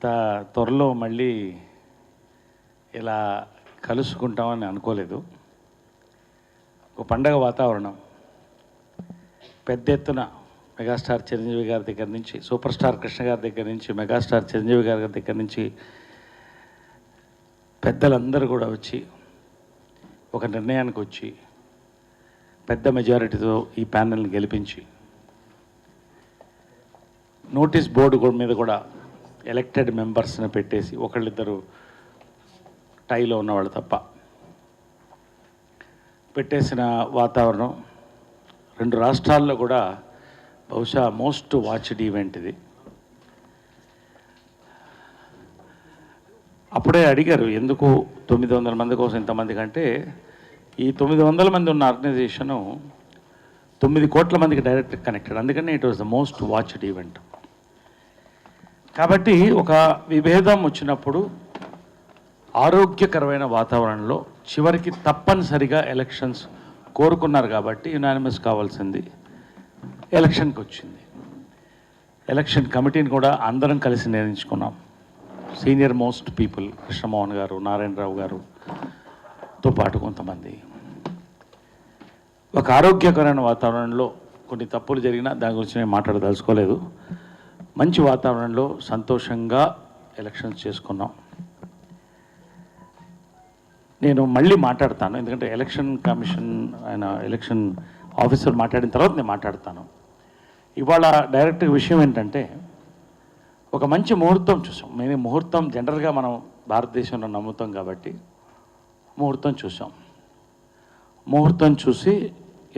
ఇంత త్వరలో మళ్ళీ ఇలా కలుసుకుంటామని అనుకోలేదు. ఒక పండగ వాతావరణం, పెద్ద ఎత్తున మెగాస్టార్ చిరంజీవి గారి దగ్గర నుంచి, సూపర్ స్టార్ కృష్ణ గారి దగ్గర నుంచి, మెగాస్టార్ చిరంజీవి గారి దగ్గర నుంచి పెద్దలందరూ కూడా వచ్చి ఒక నిర్ణయానికి వచ్చి పెద్ద మెజారిటీతో ఈ ప్యానెల్ని గెలిపించి నోటీస్ బోర్డు మీద కూడా ఎలక్టెడ్ మెంబర్స్ని పెట్టేసి ఒకళ్ళిద్దరు టైలో ఉన్నవాళ్ళు తప్ప పెట్టేసిన వాతావరణం రెండు రాష్ట్రాల్లో కూడా బహుశా మోస్ట్ వాచ్డ్ ఈవెంట్ ఇది. అప్పుడే అడిగారు ఎందుకు 900 మంది కోసం ఇంతమంది కంటే, ఈ 900 మంది ఉన్న ఆర్గనైజేషను 9 కోట్ల మందికి డైరెక్ట్ కనెక్టెడ్, అందుకని it was the most watched event. కాబట్టి ఒక విభేదం వచ్చినప్పుడు ఆరోగ్యకరమైన వాతావరణంలో చివరికి తప్పనిసరిగా ఎలక్షన్స్ కోరుకున్నారు కాబట్టి యునానిమస్ కావాల్సింది ఎలక్షన్కి వచ్చింది. ఎలక్షన్ కమిటీని కూడా అందరం కలిసి నిర్ణయించుకున్నాం. సీనియర్ మోస్ట్ పీపుల్ కృష్ణమోహన్ గారు, నారాయణరావు గారుతో పాటు కొంతమంది. ఒక ఆరోగ్యకరమైన వాతావరణంలో కొన్ని తప్పులు జరిగినా దాని గురించి నేను మాట్లాడదలుచుకోలేదు. మంచి వాతావరణంలో సంతోషంగా ఎలక్షన్స్ చేసుకున్నాం. నేను మళ్ళీ మాట్లాడతాను, ఎందుకంటే ఎలక్షన్ కమిషన్ ఆయన ఎలక్షన్ ఆఫీసర్ మాట్లాడిన తర్వాత నేను మాట్లాడతాను. ఇవాళ డైరెక్ట్ విషయం ఏంటంటే, ఒక మంచి ముహూర్తం చూసాం. మేము ముహూర్తం జనరల్గా మనం భారతదేశంలో నమ్ముతాం కాబట్టి ముహూర్తం చూసాం. ముహూర్తం చూసి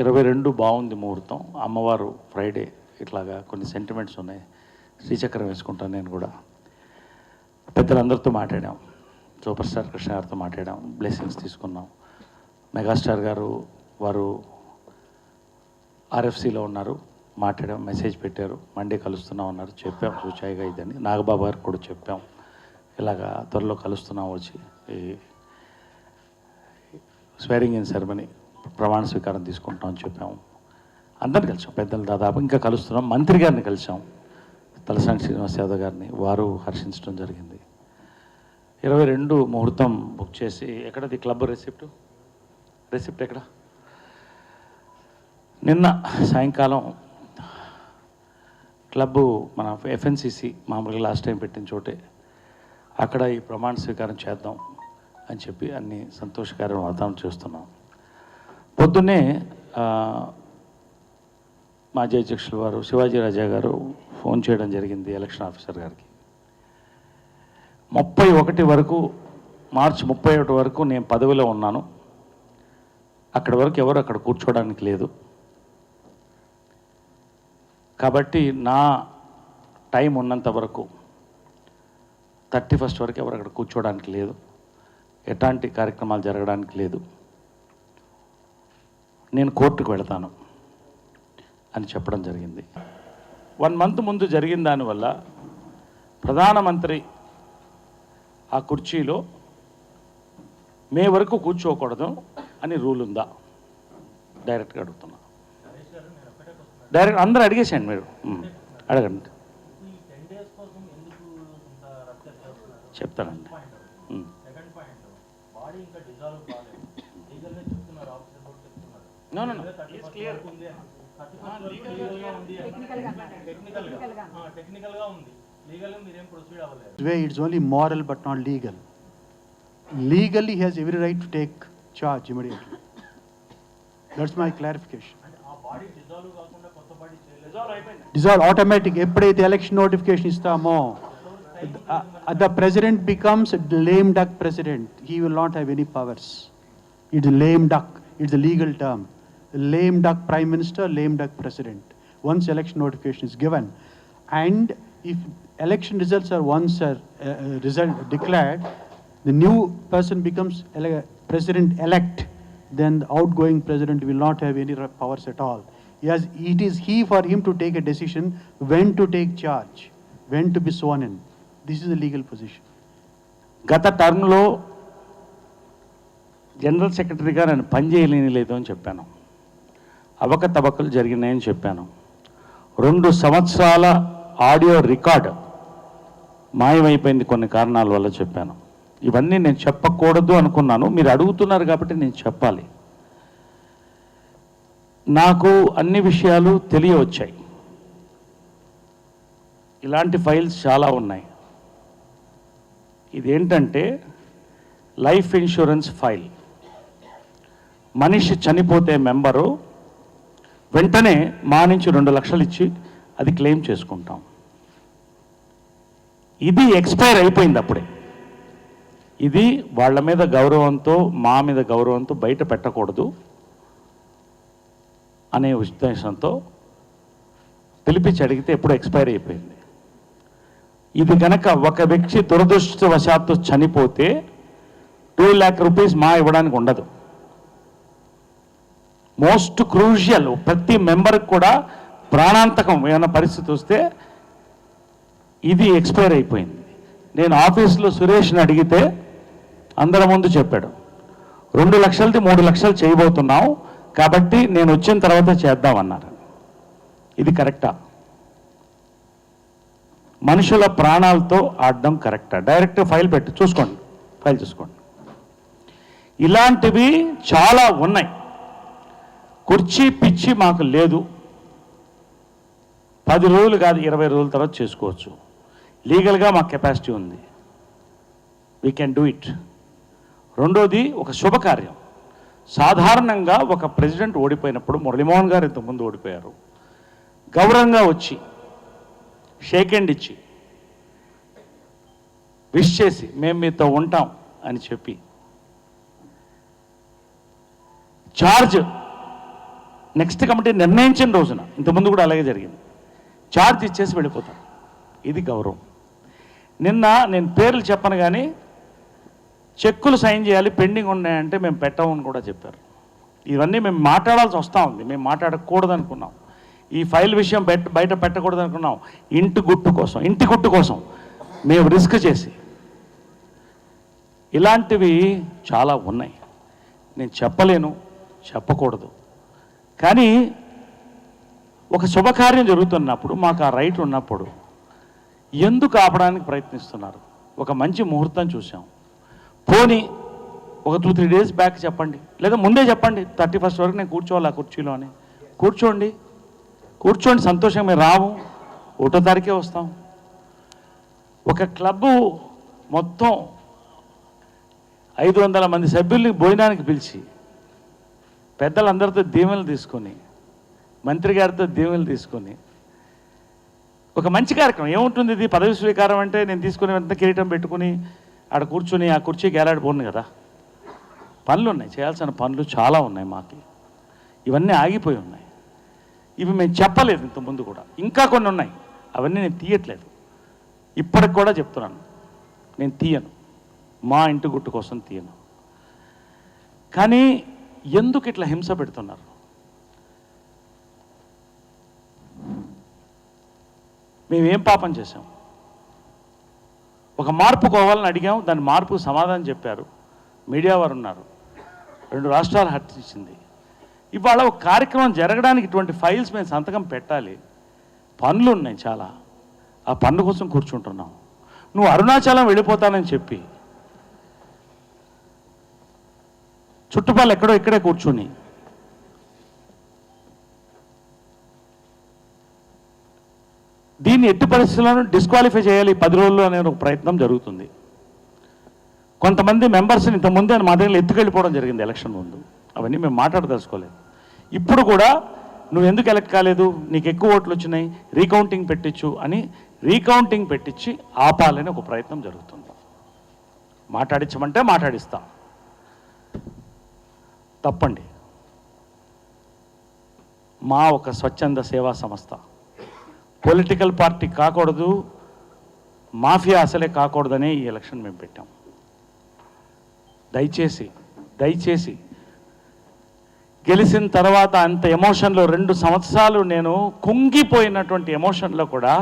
22 బాగుంది ముహూర్తం. అమ్మవారు ఫ్రైడే, ఇట్లాగా కొన్ని సెంటిమెంట్స్ ఉన్నాయి. శ్రీచక్రం వేసుకుంటాను నేను కూడా. పెద్దలందరితో మాట్లాడాం, సూపర్ స్టార్ కృష్ణ గారితో మాట్లాడాం, బ్లెస్సింగ్స్ తీసుకున్నాం. మెగాస్టార్ గారు వారు ఆర్ఎఫ్సిలో ఉన్నారు, మాట్లాడాం, మెసేజ్ పెట్టారు, మండే కలుస్తున్నాం అన్నారు. చెప్పాం సూచాయిగా ఇదని. నాగబాబు గారికి కూడా చెప్పాం, ఇలాగా త్వరలో కలుస్తున్నాం, వచ్చి ఈ స్వేరింగ్ ఇన్ సెరమనీ ప్రమాణ స్వీకారం తీసుకుంటాం అని చెప్పాము. అందరిని కలిసాం, పెద్దలు దాదాపు ఇంకా కలుస్తున్నాం. మంత్రి గారిని కలిసాం, తలసాని శ్రీనివాస్ యాదవ్ గారిని, వారు హర్షించడం జరిగింది. 22 ముహూర్తం బుక్ చేసి, ఎక్కడది క్లబ్ రెసిప్ట్ ఎక్కడ? నిన్న సాయంకాలం క్లబ్బు మన ఎఫ్ఎన్సిసి మామూలుగా లాస్ట్ టైం పెట్టిన చోటే, అక్కడ ఈ ప్రమాణ స్వీకారం చేద్దాం అని చెప్పి అన్ని సంతోషకరమైన వాతావరణం చేస్తున్నాం. పొద్దున్నే మాజీ అధ్యక్షులు వారు శివాజీ రాజా గారు ఫోన్ చేయడం జరిగింది ఎలక్షన్ ఆఫీసర్ గారికి. 31 వరకు, మార్చి 31 వరకు నేను పదవిలో ఉన్నాను, అక్కడి వరకు ఎవరు అక్కడ కూర్చోవడానికి లేదు, కాబట్టి నా టైం ఉన్నంత వరకు 31 వరకు ఎవరు అక్కడ కూర్చోవడానికి లేదు, ఎలాంటి కార్యక్రమాలు జరగడానికి లేదు, నేను కోర్టుకు వెళతాను అని చెప్పడం జరిగింది. 1 మంత్ ముందు జరిగిన దానివల్ల ప్రధానమంత్రి ఆ కుర్చీలో మే వరకు కూర్చోకూడదు అని రూల్ ఉందా? డైరెక్ట్గా అడుగుతున్నా. డైరెక్ట్ అందరూ అడిగేసేయండి, మీరు అడగండి, చెప్తానండి. Way it's only moral but not legal. Legally he has every right to take charge immediately. That's my clarification. Dissolve automatic. ఎప్పుడైతే ఎలక్షన్ నోటిఫికేషన్ ఇస్తామో the president becomes a lame duck president. He will not have any powers. It's a lame duck. It's a legal term. Lame duck prime minister, lame duck president. Once election notification is given, and if election results are result declared, the new person becomes president elect, then the outgoing president will not have any powers at all. Yes, it is for him to take a decision when to take charge, when to be sworn in. This is a legal position. గత టర్మ్లో general సెక్రటరీగా నేను పనిచేయలేని లేదు అని చెప్పాను, అవకతవకలు జరిగినాయని చెప్పాను. 2 సంవత్సరాల ఆడియో రికార్డ్ మాయమైపోయింది కొన్ని కారణాల వల్ల చెప్పాను. ఇవన్నీ నేను చెప్పకూడదు అనుకున్నాను, మీరు అడుగుతున్నారు కాబట్టి నేను చెప్పాలి. నాకు అన్ని విషయాలు తెలియవచ్చాయి. ఇలాంటి ఫైల్స్ చాలా ఉన్నాయి. ఇదేంటంటే లైఫ్ ఇన్సూరెన్స్ ఫైల్. మనిషి చనిపోతే మెంబరు వెంటనే మా నుంచి 2 లక్షలు ఇచ్చి అది క్లెయిమ్ చేసుకుంటాం. ఇది ఎక్స్పైర్ అయిపోయింది అప్పుడే. ఇది వాళ్ళ మీద గౌరవంతో మా మీద గౌరవంతో బయట పెట్టకూడదు అనే ఉద్దేశంతో పిలిపించి అడిగితే ఎప్పుడు ఎక్స్పైర్ అయిపోయింది. ఇది కనుక ఒక వ్యక్తి దురదృష్టవశాత్తు చనిపోతే 2 lakh rupees మా ఇవ్వడానికి ఉండదు. మోస్ట్ క్రూషియల్, ప్రతి మెంబర్కి కూడా ప్రాణాంతకం ఏమైనా పరిస్థితి వస్తే ఇది ఎక్స్పైర్ అయిపోయింది. నేను ఆఫీస్లో సురేష్ని అడిగితే అందరి ముందు చెప్పాడు, 2 లక్షలది 3 లక్షలు చేయబోతున్నాం కాబట్టి నేను వచ్చిన తర్వాత చేద్దామన్నారు. ఇది కరెక్టా? మనుషుల ప్రాణాలతో ఆడడం కరెక్టా? డైరెక్ట్ ఫైల్ పెట్టి చూసుకోండి, ఫైల్ చూసుకోండి. ఇలాంటివి చాలా ఉన్నాయి. కుర్చీ పిచ్చి మాకు లేదు. 10 రోజులు కాదు, 20 రోజుల తర్వాత చేసుకోవచ్చు. లీగల్గా మాకు కెపాసిటీ ఉంది, వీ కెన్ డూ ఇట్. రెండోది, ఒక శుభకార్యం. సాధారణంగా ఒక ప్రెసిడెంట్ ఓడిపోయినప్పుడు, మురళీమోహన్ గారు ఇంతకుముందు ఓడిపోయారు, గౌరవంగా వచ్చి షేక్ హ్యాండ్ ఇచ్చి విష్ చేసి మేము మీతో ఉంటాం అని చెప్పి చార్జ్ నెక్స్ట్ కమిటీ నిర్ణయించిన రోజున, ఇంతకుముందు కూడా అలాగే జరిగింది, చార్జ్ ఇచ్చేసి వెళ్ళిపోతాం. ఇది గౌరవం. నిన్న నేను పేర్లు చెప్పను కానీ చెక్కులు సైన్ చేయాలి, పెండింగ్ ఉన్నాయంటే మేము పెట్టమని కూడా చెప్పారు. ఇవన్నీ మేము మాట్లాడాల్సి వస్తూ ఉంది. మేము మాట్లాడకూడదు అనుకున్నాం. ఈ ఫైల్ విషయం బయట పెట్టకూడదు అనుకున్నాం. ఇంటి గుట్టు కోసం మేము రిస్క్ చేసి, ఇలాంటివి చాలా ఉన్నాయి. నేను చెప్పలేను, చెప్పకూడదు. కానీ ఒక శుభకార్యం జరుగుతున్నప్పుడు, మాకు ఆ రైట్ ఉన్నప్పుడు ఎందుకు ఆపడానికి ప్రయత్నిస్తున్నారు? ఒక మంచి ముహూర్తం చూసాం. పోనీ ఒక 2-3 days బ్యాక్ చెప్పండి, లేదా ముందే చెప్పండి, 31st వరకు నేను కూర్చోవాలి ఆ కుర్చీలో అని. కూర్చోండి, సంతోషంగా. మేము రాము, 1వ తారీఖే వస్తాం. ఒక క్లబ్బు మొత్తం 500 మంది సభ్యుల్ని భోజనానికి పిలిచి పెద్దలందరితో దీవెనలు తీసుకొని, మంత్రి గారితో దీవెనలు తీసుకొని, ఒక మంచి కార్యక్రమం. ఏముంటుంది ఇది? పదవి స్వీకారం అంటే నేను తీసుకుని వెంటనే కిరీటం పెట్టుకుని ఆడ కూర్చుని ఆ కుర్చీకి ఏలాడిపోను కదా. పనులు ఉన్నాయి, చేయాల్సిన పనులు చాలా ఉన్నాయి మాకు. ఇవన్నీ ఆగిపోయి ఉన్నాయి. ఇవి మేము చెప్పలేదు ఇంతకుముందు కూడా. ఇంకా కొన్ని ఉన్నాయి, అవన్నీ నేను తీయట్లేదు. ఇప్పటికి కూడా చెప్తున్నాను, నేను తీయను. మా ఇంటి గుట్టు కోసం తీయను. కానీ ఎందుకు ఇట్లా హింస పెడుతున్నారు? మేమేం పాపం చేశాం? ఒక మార్పు కావాలని అడిగాం, దాని మార్పుకు సమాధానం చెప్పారు. మీడియా వారు ఉన్నారు, 2 రాష్ట్రాలు హర్షించింది. ఇవాళ ఒక కార్యక్రమం జరగడానికి ఇటువంటి ఫైల్స్ మేము సంతకం పెట్టాలి. పనులు ఉన్నాయి చాలా, ఆ పన్ను కోసం కూర్చుంటున్నాం. నువ్వు అరుణాచలం వెళ్ళిపోతానని చెప్పి చుట్టుపక్కల ఎక్కడో ఇక్కడే కూర్చుని దీన్ని ఎట్టి పరిస్థితుల్లోనూ డిస్క్వాలిఫై చేయాలి 10 రోజుల్లో అనే ఒక ప్రయత్నం జరుగుతుంది. కొంతమంది మెంబర్స్ని ఇంతకుముందే మా దగ్గర ఎత్తుకెళ్ళిపోవడం జరిగింది ఎలక్షన్ ముందు. అవన్నీ మేము మాట్లాడదలుచుకోలేదు. ఇప్పుడు కూడా నువ్వు ఎందుకు ఎలక్ట్ కాలేదు, నీకు ఎక్కువ ఓట్లు వచ్చినాయి, రీకౌంటింగ్ పెట్టించు అని రీకౌంటింగ్ పెట్టించి ఆపాలని ఒక ప్రయత్నం జరుగుతుంది. మాట్లాడించమంటే మాట్లాడిస్తాం. తప్పండి. మా ఒక స్వచ్ఛంద సేవా సంస్థ, పొలిటికల్ పార్టీ కాకూడదు, మాఫియా అసలే కాకూడదనే ఈ ఎలక్షన్ మేము పెట్టాం. దయచేసి గెలిచిన తర్వాత అంత ఎమోషన్లో 2 సంవత్సరాలు నేను కుంగిపోయినటువంటి ఎమోషన్లో కూడా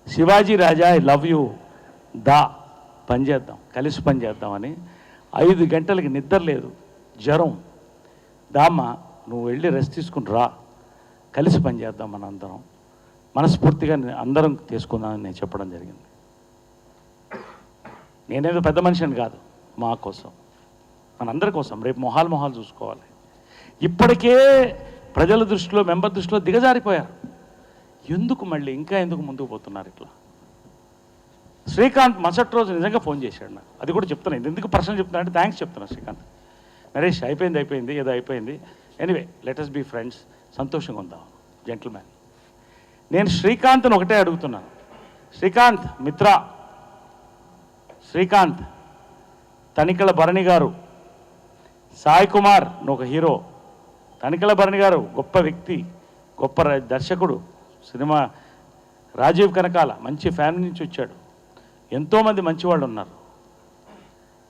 శివాజీ రాజా ఐ లవ్ యూ, పనిచేద్దాం, కలిసి పనిచేద్దామని 5 గంటలకి నిద్ర లేదు, జ్వరం, దామ్మా నువ్వు వెళ్ళి రెస్ట్ తీసుకుని రా, కలిసి పనిచేద్దాం, మన అందరం మనస్ఫూర్తిగా అందరం తీసుకుందామని నేను చెప్పడం జరిగింది. నేనేదో పెద్ద మనిషిని కాదు, మా కోసం, మనందరి కోసం. రేపు మొహాలు చూసుకోవాలి. ఇప్పటికే ప్రజల దృష్టిలో, మెంబర్ దృష్టిలో దిగజారిపోయారు. ఎందుకు మళ్ళీ ఇంకా ఎందుకు ముందుకు పోతున్నారు ఇట్లా? శ్రీకాంత్ మరుసటి రోజు నిజంగా ఫోన్ చేశాడు నాకు. అది కూడా చెప్తున్నాను. ఇది ఎందుకు ప్రశ్న చెప్తున్నా అంటే థ్యాంక్స్ చెప్తున్నా శ్రీకాంత్. నరేష్ అయిపోయింది, ఏదో అయిపోయింది. Anyway let us be friends, సంతోషంగా ఉందాం, జెంటిల్మ్యాన్. నేను శ్రీకాంత్ని ఒకటే అడుగుతున్నాను. శ్రీకాంత్ మిత్ర, శ్రీకాంత్, తనికెళ్ళ భరణి గారు, సాయి కుమార్ నువ్వు ఒక హీరో, తనికెళ్ళ భరణి గారు గొప్ప వ్యక్తి, గొప్ప దర్శకుడు, సినిమా రాజీవ్ కనకాల మంచి ఫ్యామిలీ నుంచి వచ్చాడు, ఎంతోమంది మంచివాళ్ళు ఉన్నారు.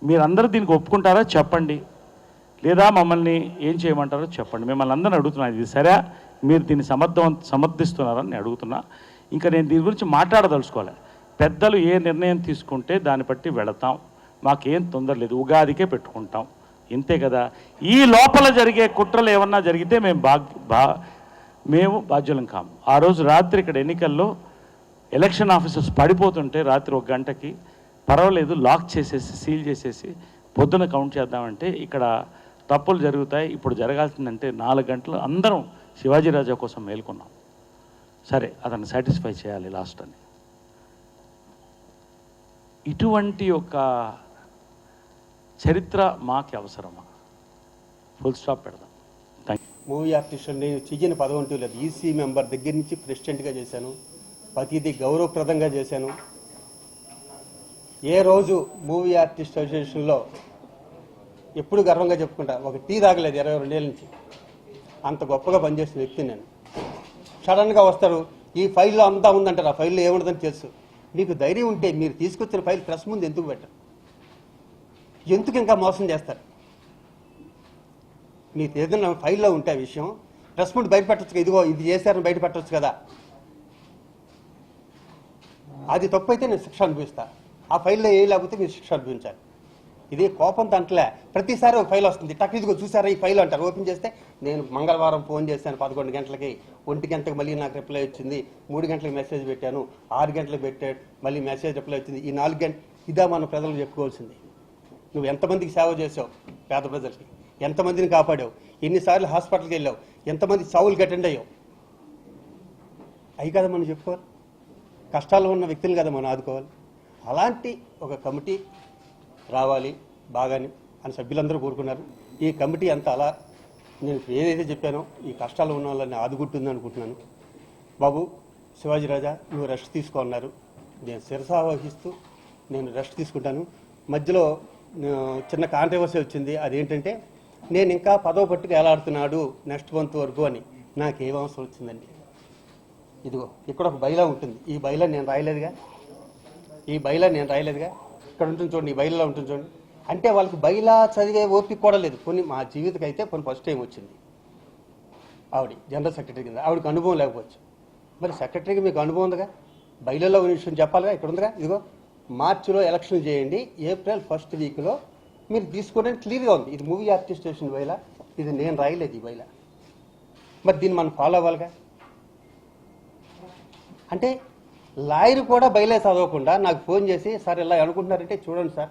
మీరందరూ దీనికి ఒప్పుకుంటారా చెప్పండి, లేదా మమ్మల్ని ఏం చేయమంటారో చెప్పండి. మిమ్మల్ని అందరిని అడుగుతున్నాను. ఇది సరే, మీరు దీన్ని సమర్థిస్తున్నారని నేను అడుగుతున్నా. ఇంకా నేను దీని గురించి మాట్లాడదలుచుకోవాలి. పెద్దలు ఏ నిర్ణయం తీసుకుంటే దాన్ని బట్టి వెళతాం, మాకేం తొందర లేదు, ఉగాదికే పెట్టుకుంటాం, ఇంతే కదా. ఈ లోపల జరిగే కుట్రలు ఏమన్నా జరిగితే మేము బాధ్యులం కాము. ఆ రోజు రాత్రి ఇక్కడ ఎన్నికల్లో ఎలక్షన్ ఆఫీసర్స్ పడిపోతుంటే రాత్రి 1 గంటకి పర్వాలేదు లాక్ చేసేసి సీల్ చేసేసి పొద్దున కౌంట్ చేద్దామంటే ఇక్కడ తప్పులు జరుగుతాయి. ఇప్పుడు జరగాల్సిందంటే 4 గంటలు అందరం శివాజీ రాజా కోసం మేల్కొన్నాం. సరే అతన్ని సాటిస్ఫై చేయాలి లాస్ట్ అని. ఇటువంటి ఒక చరిత్ర మాకు అవసరమా? ఫుల్ స్టాప్ పెడదాం. Thank you. మూవీ ఆర్టిస్ట్ నేను చెయ్యని పదవి అంటూ లేదు. ఈసీ మెంబర్ దగ్గర నుంచి ప్రెసిడెంట్గా చేశాను, ప్రతిదీ గౌరవప్రదంగా చేశాను. ఏ రోజు మూవీ ఆర్టిస్ట్ అసోసియేషన్లో ఎప్పుడు గర్వంగా చెప్పుకుంటా, ఒక టీ తాగలేదు 22 ఏళ్ళ నుంచి. అంత గొప్పగా పనిచేసిన వ్యక్తి నేను. సడన్గా వస్తారు, ఈ ఫైల్లో అంతా ఉందంటారు. ఆ ఫైల్లో ఏముండదని తెలుసు. మీకు ధైర్యం ఉంటే మీరు తీసుకొచ్చిన ఫైల్ ప్రెస్ ముందు ఎందుకు పెట్టరు? ఎందుకు ఇంకా మోసం చేస్తారు? మీకు ఏదైనా ఫైల్లో ఉంటే ఆ విషయం ప్రెస్ ముందు బయట పెట్టచ్చు. ఇదిగో ఇది చేశారని బయట పెట్టవచ్చు కదా. అది తప్పు అయితే నేను శిక్ష అనుభవిస్తా. ఆ ఫైల్లో ఏ లేకపోతే మీరు శిక్ష అనుభవించాలి. ఇది కోపం దాంట్లో ప్రతిసారి ఒక ఫైల్ వస్తుంది. టక్ ఇదిగో చూసారా ఈ ఫైల్ అంటారు. ఓపెన్ చేస్తే నేను మంగళవారం ఫోన్ చేశాను 11 గంటలకి, 1 గంటలకు మళ్ళీ నాకు రిప్లై వచ్చింది, 3 గంటలకు మెసేజ్ పెట్టాను, 6 గంటలకు పెట్టాడు, మళ్ళీ మెసేజ్ రిప్లై వచ్చింది. ఈ 4 గంటలు ఇదా మనం ప్రజలకు చెప్పుకోవాల్సింది. నువ్వు ఎంతమందికి సేవ చేసావు, పేద ప్రజలకి ఎంతమందిని కాపాడావు, ఎన్నిసార్లు హాస్పిటల్కి వెళ్ళావు, ఎంతమంది చావులకు అటెండ్ అయ్యావు, అవి కదా మనం చెప్పుకోవాలి. కష్టాల్లో ఉన్న వ్యక్తులు కదా మనం ఆదుకోవాలి. అలాంటి ఒక కమిటీ రావాలి బాగాని అని సభ్యులందరూ కోరుకున్నారు. ఈ కమిటీ అంతా అలా నేను ఏదైతే చెప్పానో ఈ కష్టాలు ఉన్న వాళ్ళని ఆదుకుంటుంది అనుకుంటున్నాను. బాబు శివాజీ రాజా నువ్వు రెస్ట్ తీసుకోవాలన్నారు. నేను శిరసావహిస్తూ నేను రెస్ట్ తీసుకుంటాను. మధ్యలో చిన్న కాంట్రవర్సీ వచ్చింది. అదేంటంటే నేను ఇంకా పదవ పట్టుకు ఎలాడుతున్నాడు నెక్స్ట్ మంత్ వరకు అని. నాకేం అవసరం వచ్చిందండి? ఇదిగో ఇక్కడ ఒక బైలా ఉంటుంది. ఈ బైలా నేను రాయలేదుగా. ఇక్కడ ఉంటుంది చూడండి, ఈ బైలాలో ఉంటుంది చూడండి. అంటే వాళ్ళకి బైలా చదివే ఓపిక కూడా లేదు. కొన్ని మా జీవితకి అయితే కొన్ని ఫస్ట్ టైం వచ్చింది. ఆవిడ జనరల్ సెక్రటరీ కింద, ఆవిడకి అనుభవం లేకపోవచ్చు. మరి సెక్రటరీకి మీకు అనుభవం ఉందిగా, బైలాలో ఉన్న విషయం చెప్పాలిగా. ఇక్కడ ఉందిగా, ఇదిగో మార్చిలో ఎలక్షన్ చేయండి, ఏప్రిల్ ఫస్ట్ వీక్లో మీరు తీసుకోవడానికి క్లియర్గా ఉంది. ఇది మూవీ ఆర్టిస్ట్ స్టేషన్ బైలా, ఇది నేను రాయలేదు ఈ బైలా. మరి దీన్ని మనం ఫాలో అవ్వాలిగా. అంటే లాయర్ కూడా బయలే చదవకుండా నాకు ఫోన్ చేసి, సార్ ఇలా అనుకుంటున్నారంటే చూడండి సార్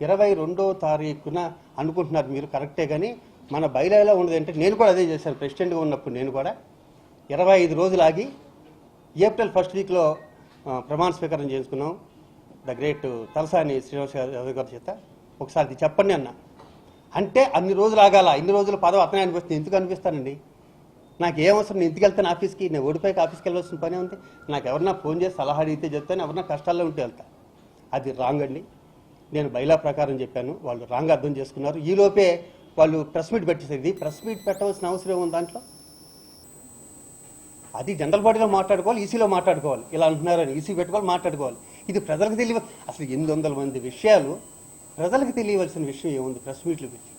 22వ తారీఖున అనుకుంటున్నారు మీరు కరెక్టే, కానీ మన బయలాలో ఉండదంటే నేను కూడా అదే చేశాను. ప్రెసిడెంట్గా ఉన్నప్పుడు నేను కూడా 25 రోజులు ఆగి ఏప్రిల్ ఫస్ట్ వీక్లో ప్రమాణ స్వీకారం చేసుకున్నాం ద గ్రేట్ తలసాని శ్రీనివాస్ యాదవ్ గారి చేత. ఒకసారి ఇది చెప్పండి అన్న అంటే అన్ని రోజులు ఆగాల. ఇన్ని రోజులు పదవి అతనే అనిపిస్తుంది. ఎందుకు అనిపిస్తానండి? నాకు ఏమవసరం? నేను ఇంటికి వెళ్తాను ఆఫీస్కి, నేను ఓడిపోయాక ఆఫీస్కి వెళ్ళవలసిన పనే ఉంది. నాకు ఎవరన్నా ఫోన్ చేసి సలహా అడిగితే చెప్తాను, ఎవరన్నా కష్టాల్లో ఉంటే వెళ్తా. అది రాంగ్ అండి. నేను బైలా ప్రకారం చెప్పాను, వాళ్ళు రాంగ్ అర్థం చేసుకున్నారు. ఈలోపే వాళ్ళు ప్రెస్ మీట్ పెట్టేసారు. ఇది ప్రెస్ మీట్ పెట్టవలసిన అవసరం ఉంది దాంట్లో. అది జనరల్ బాడీలో మాట్లాడుకోవాలి, ఈసీలో మాట్లాడుకోవాలి. ఇలా అంటున్నారని ఈసీ పెట్టుకోవాలి, మాట్లాడుకోవాలి. ఇది ప్రజలకు తెలియ అసలు 800 మంది విషయాలు ప్రజలకు తెలియవలసిన విషయం ఏముంది ప్రెస్ మీట్లు పెట్టి?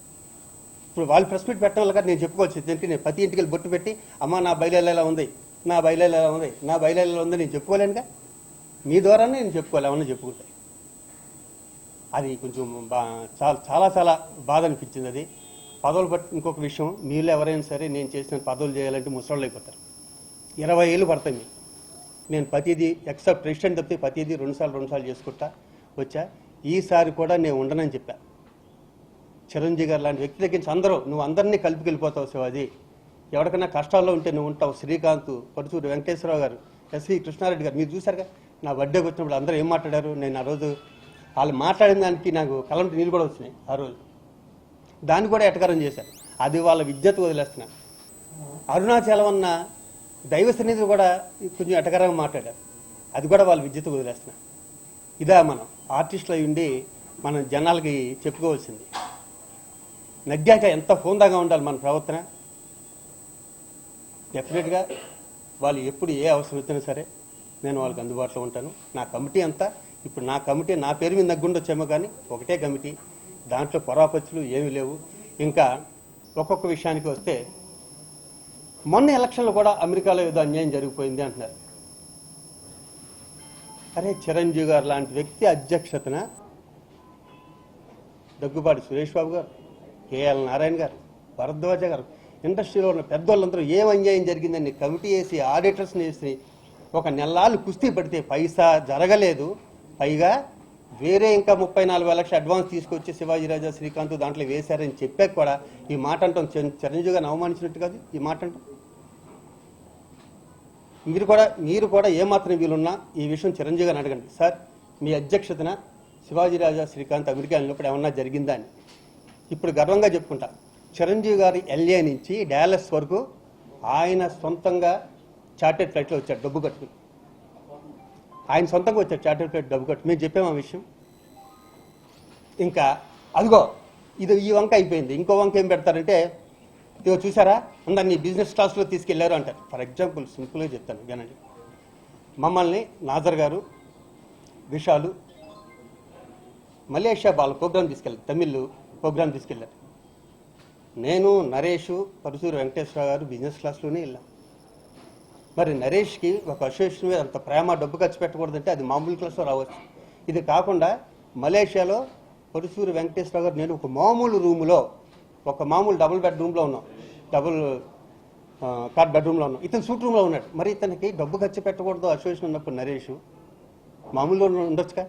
ఇప్పుడు వాళ్ళు ప్రెస్ మీట్ పెట్టడం వల్ల నేను చెప్పుకోవచ్చు. ఎందుకంటే నేను ప్రతి ఇంటికి బొట్టు పెట్టి అమ్మ నా బయలు ఎలా ఉంది, నా బయలు ఎలా ఉంది, నా బయలు ఎలా ఉంది నేను చెప్పుకోలేనుగా. మీ ద్వారానే నేను చెప్పుకోవాలి, ఏమన్నా చెప్పుకుంటాయి. అది కొంచెం చాలా చాలా బాధ అనిపించింది. అది పదవులు బట్టి ఇంకొక విషయం, మీలో ఎవరైనా సరే నేను చేసిన పదవులు చేయాలంటే ముసలోళ్ళు అయిపోతారు. 20 ఏళ్ళు పడతాయి మీకు. నేను ప్రతిదీ ఎక్సెప్ట్ ప్రెసిడెంట్ తప్పితే ప్రతిదీ 2 సార్లు చేసుకుంటా వచ్చా. ఈసారి కూడా నేను ఉండనని చెప్పా. చిరంజీవి గారు లాంటి వ్యక్తి దగ్గర నుంచి అందరూ నువ్వు అందరినీ కలిపికెళ్ళిపోతావు శివాజీ, ఎవరికైనా కష్టాల్లో ఉంటే నువ్వు ఉంటావు. శ్రీకాంత్, పరుచూరి వెంకటేశ్వరరావు గారు, ఎస్వి కృష్ణారెడ్డి గారు, మీరు చూసారుగా నా బర్త్డేకి వచ్చినప్పుడు అందరూ ఏం మాట్లాడారు. నేను ఆ రోజు వాళ్ళు మాట్లాడిన దానికి నాకు కలంటి నీళ్ళు కూడా వచ్చినాయి ఆ రోజు. దాన్ని కూడా ఎటకారం చేశారు. అది వాళ్ళ విద్యత వదిలేస్తున్నారు. అరుణాచలం అన్న దైవ సన్నిధి కూడా కొంచెం ఎటకారంగా మాట్లాడారు. అది కూడా వాళ్ళ విద్యత వదిలేస్తున్నారు. ఇదా మనం ఆర్టిస్టులు అయి ఉండి మనం జనాలకి చెప్పుకోవాల్సింది. నగ్గాక ఎంత హోందాగా ఉండాలి మన ప్రవర్తన. డెఫినెట్గా వాళ్ళు ఎప్పుడు ఏ అవసరం వచ్చినా సరే నేను వాళ్ళకి అందుబాటులో ఉంటాను. నా కమిటీ అంతా ఇప్పుడు నా కమిటీ నా పేరు మీద నగ్గుండొచ్చేమో కానీ ఒకటే కమిటీ, దాంట్లో పొరాపచ్చులు ఏమీ లేవు. ఇంకా ఒక్కొక్క విషయానికి వస్తే మొన్న ఎలక్షన్లో కూడా అమెరికాలో ఏదో అన్యాయం జరిగిపోయింది అంటున్నారు. అరే చిరంజీవి గారు లాంటి వ్యక్తి అధ్యక్షతన దగ్గుబాటి సురేష్ బాబు గారు, కేఎల్ నారాయణ గారు, భరద్వాజ గారు, ఇండస్ట్రీలో ఉన్న పెద్దోళ్ళందరూ ఏం అన్యాయం జరిగిందని కమిటీ వేసి ఆడిటర్స్ని వేసి ఒక నెలలు కుస్తీ పడితే పైసా జరగలేదు. పైగా వేరే ఇంకా 34 లక్షలు అడ్వాన్స్ తీసుకొచ్చి శివాజీ రాజా, శ్రీకాంత్ దాంట్లో వేశారని చెప్పాక కూడా ఈ మాట అంటాం చిరంజీవి గారిని అవమానించినట్టు కాదు ఈ మాట అంటాం. మీరు కూడా ఏమాత్రం వీలున్నా ఈ విషయం చిరంజీవి గారిని అడగండి. సార్ మీ అధ్యక్షతన శివాజీ రాజా, శ్రీకాంత్ అమెరికా వెళ్ళినప్పుడు ఏమన్నా జరిగిందా అని. ఇప్పుడు గర్వంగా చెప్పుకుంటా, చిరంజీవి గారి ఎల్ఏ నుంచి డాలస్ వరకు ఆయన సొంతంగా చార్టెడ్ ఫ్లైట్లో వచ్చాడు డబ్బు కట్టుకుని. ఆయన సొంతంగా వచ్చాడు చార్టెడ్ ఫ్లైట్ డబ్బు కట్టు. మేము చెప్పాము ఆ విషయం. ఇంకా అదిగో ఇది ఈ వంక అయిపోయింది. ఇంకో వంక ఏం పెడతారంటే ఇదిగో చూసారా అందరినీ బిజినెస్ క్లాస్లో తీసుకెళ్లారు అంటారు. ఫర్ ఎగ్జాంపుల్ సింపుల్గా చెప్తాను వినండి. మమ్మల్ని నాజర్ గారు, విశాలు మలేషియా వాళ్ళ ప్రోగ్రామ్ తీసుకెళ్ళారు, తమిళ్ ప్రోగ్రామ్ తీసుకెళ్ళారు. నేను, నరేష్, పరుసూరు వెంకటేశ్వర గారు బిజినెస్ క్లాస్లోనే వెళ్ళాం. మరి నరేష్కి ఒక అసోసియేషన్ మీద అంత ప్రేమ, డబ్బు ఖర్చు పెట్టకూడదంటే అది మామూలు క్లాస్లో రావచ్చు. ఇది కాకుండా మలేషియాలో పరుసూరు వెంకటేశ్వర గారు నేను ఒక మామూలు రూములో, ఒక మామూలు డబుల్ బెడ్రూమ్లో ఉన్నాం, డబుల్ కార్డ్ బెడ్రూమ్లో ఉన్నాం. ఇతను సూట్ రూమ్లో ఉన్నాడు. మరి ఇతనికి డబ్బు ఖర్చు పెట్టకూడదు అసోసియేషన్ ఉన్నప్పుడు నరేష్ మామూలుగా ఉండొచ్చుగా.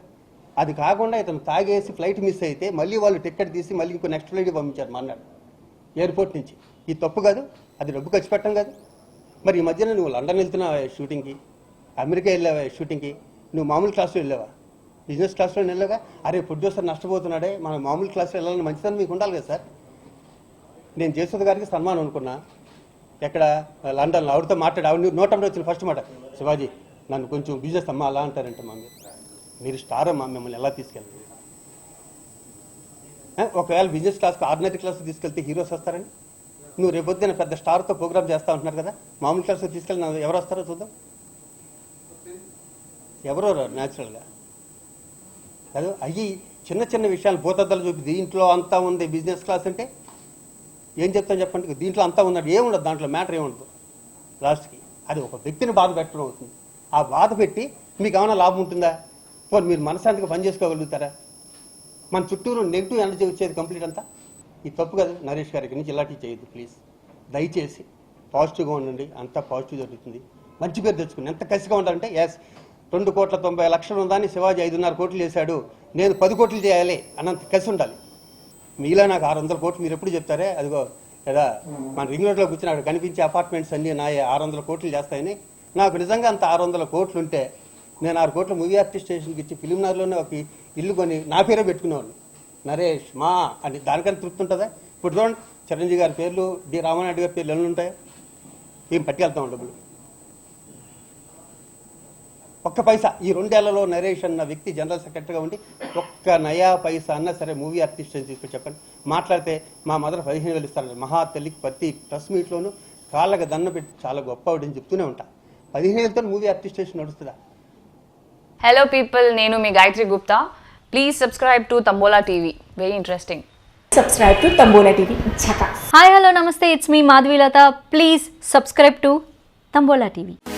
అది కాకుండా ఇతను తాగేసి ఫ్లైట్ మిస్ అయితే మళ్ళీ వాళ్ళు టికెట్ తీసి మళ్ళీ ఇంకో నెక్స్ట్ ఫ్లైట్ పంపించారు మన్నాడు ఎయిర్పోర్ట్ నుంచి. ఇది తప్పు కాదు, అది డబ్బు ఖర్చు పెట్టడం కాదు. మరి ఈ మధ్యన నువ్వు లండన్ వెళ్తున్నావా షూటింగ్కి, అమెరికా వెళ్ళావా షూటింగ్కి, నువ్వు మామూలు క్లాస్లో వెళ్ళావా, బిజినెస్ క్లాస్లో వెళ్ళావా? అరే ప్రొడ్యూసర్ నష్టపోతున్నాడే, మన మామూలు క్లాస్లో వెళ్ళాలని మంచిదని మీకు ఉండాలి కదా సార్. నేను జయసుధ గారికి సన్మానం అనుకున్నా ఎక్కడ లండన్లో, ఆవిడతో మాట్లాడి ఆవిడ 150 వచ్చిన ఫస్ట్ మాట, శివాజీ నన్ను కొంచెం బిజినెస్ అమ్మా అలా అంటారంటే మా మీరు స్టార్ అమ్మా, మిమ్మల్ని ఎలా తీసుకెళ్తారు? ఒకవేళ బిజినెస్ క్లాస్కి ఆర్డినరీ క్లాస్కి తీసుకెళ్తే హీరోస్ వస్తారని, నువ్వు రేపొద్దున పెద్ద స్టార్తో ప్రోగ్రామ్ చేస్తా ఉంటున్నారు కదా, మామూలు క్లాస్కి తీసుకెళ్ళి ఎవరు వస్తారో చూద్దాం. ఎవరో న్యాచురల్గా కాదు. అవి చిన్న చిన్న విషయాలు భూతద్దలు చూపి దీంట్లో అంతా ఉంది బిజినెస్ క్లాస్ అంటే ఏం చెప్తాను చెప్పండి. దీంట్లో అంతా ఉన్నది ఏముండదు, దాంట్లో మ్యాటర్ ఏముండదు. లాస్ట్కి అది ఒక వ్యక్తిని బాధ పెట్టడం అవుతుంది. ఆ బాధ పెట్టి మీకు ఏమైనా లాభం ఉంటుందా? పోనీ మీరు మనశాంతిగా పని చేసుకోగలుగుతారా? మన చుట్టూరు నెగిటివ్ ఎనర్జీ వచ్చేది కంప్లీట్ అంతా. ఇది తప్పు కదా. నరేష్ గారికి నుంచి ఇలాంటివి చేయొద్దు ప్లీజ్. దయచేసి పాజిటివ్గా ఉండండి, అంతా పాజిటివ్ జరుగుతుంది. మంచి పేరు తెచ్చుకుని ఎంత కసిగా ఉండాలంటే, ఎస్ 2,90,00,000 ఉందని శివాజీ 5.5 కోట్లు చేశాడు, నేను 10 కోట్లు చేయాలి అన్నంత కసి ఉండాలి. మీలా నాకు 600 కోట్లు మీరు ఎప్పుడు చెప్తారే, అదిగో కదా మన రింగ్ రోడ్లో కూర్చుని అక్కడ కనిపించే అపార్ట్మెంట్స్ అన్నీ నా 600 కోట్లు చేస్తాయని. నాకు నిజంగా అంత 600 కోట్లు ఉంటే నేను 6 కోట్ల మూవీ ఆర్టిస్ట్ స్టేషన్కి ఇచ్చి ఫిలింనగర్లోనే ఒక ఇల్లు కొని నా పేరే పెట్టుకునేవాళ్ళు, నరేష్ మా అని. దానికన్నా తృప్తి ఉంటుందా? ఇప్పుడు చూడండి చిరంజీవి గారి పేర్లు, డి రామానాయుడు గారి పేర్లు ఎన్ని ఉంటాయో, ఏం పట్టుకెళ్తాం డబ్బులు. ఒక్క పైసా ఈ 2 ఏళ్లలో నరేష్ అన్న వ్యక్తి జనరల్ సెక్రటరీగా ఉండి ఒక్క నయా పైసా అన్నా సరే మూవీ ఆర్టిస్ట్ అని తీసుకొని చెప్పండి. మాట్లాడితే మా మదర్ 15,000 ఇస్తారండి. మహా తల్లికి ప్రతి ప్రెస్ మీట్లోనూ కాళ్ళకి దండ పెట్టి చాలా గొప్పవాడని చెప్తూనే ఉంటా. 15,000తో మూవీ ఆర్టిస్ట్ స్టేషన్ నడుస్తుందా? హలో పీపుల్, నేను మీ Gayatri Gupta. Please subscribe to Tambola TV. Very interesting. subscribe to Tambola TV. Chaka. Hi, hello, namaste. It's me, Madhvilata. Please subscribe to Tambola TV.